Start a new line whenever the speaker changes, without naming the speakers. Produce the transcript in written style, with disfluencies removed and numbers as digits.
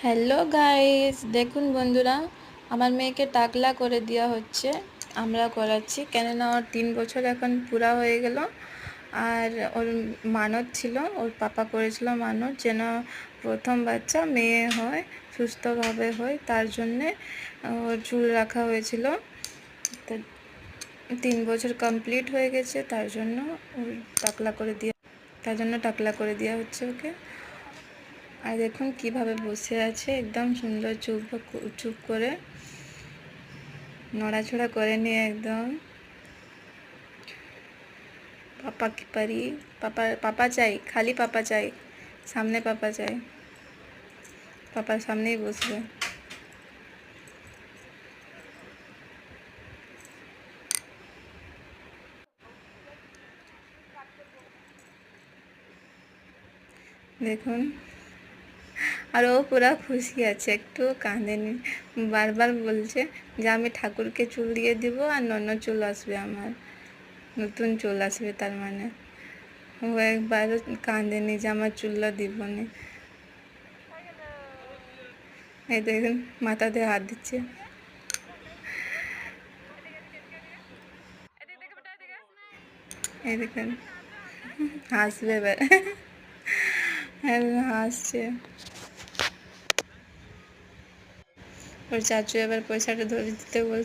Hello guys, দেখুন বন্ধুরা, আমার মেয়েকে টাকলা করে দেওয়া হচ্ছে। আমরা করাচ্ছি, কেননা ওর 3 বছর এখন পুরা হয়ে গেল। আর ওর মানত ছিল, ওর পাপা করেছিল মানত যেন প্রথম বাচ্চা মেয়ে হয়, সুস্থভাবে হয়, তার জন্যে ওর চুল রাখা হয়েছিল। তো 3 বছর কমপ্লিট হয়ে গেছে, তার জন্য ওর টাকলা করে দেওয়া হচ্ছে ওকে। আর দেখুন কিভাবে বসে আছে, একদম সুন্দর চুপ করে, নড়াচড়া করেনি একদম। পাপা কি পারি, পাপা চাই, খালি পাপা চাই, সামনে পাপা চাই, পাপার সামনেই বসবে। দেখুন, আর ও পুরা খুশি আছে, একটু কাঁদেনি। বারবার বলছে যে আমি ঠাকুরকে চুল দিয়ে দিব আর নন্য চুল আসবে, আমার নতুন চুল আসবে। তার মানে ও একবার কাঁদেনি যে আমার চুলটা দিবনি। এই দেখুন মাথা দিয়ে হাত দিচ্ছে। এই দেখুন হাসবে এবার। হাসছে। ওর চাচু এবার পয়সাটা ধরে দিতে বলছে।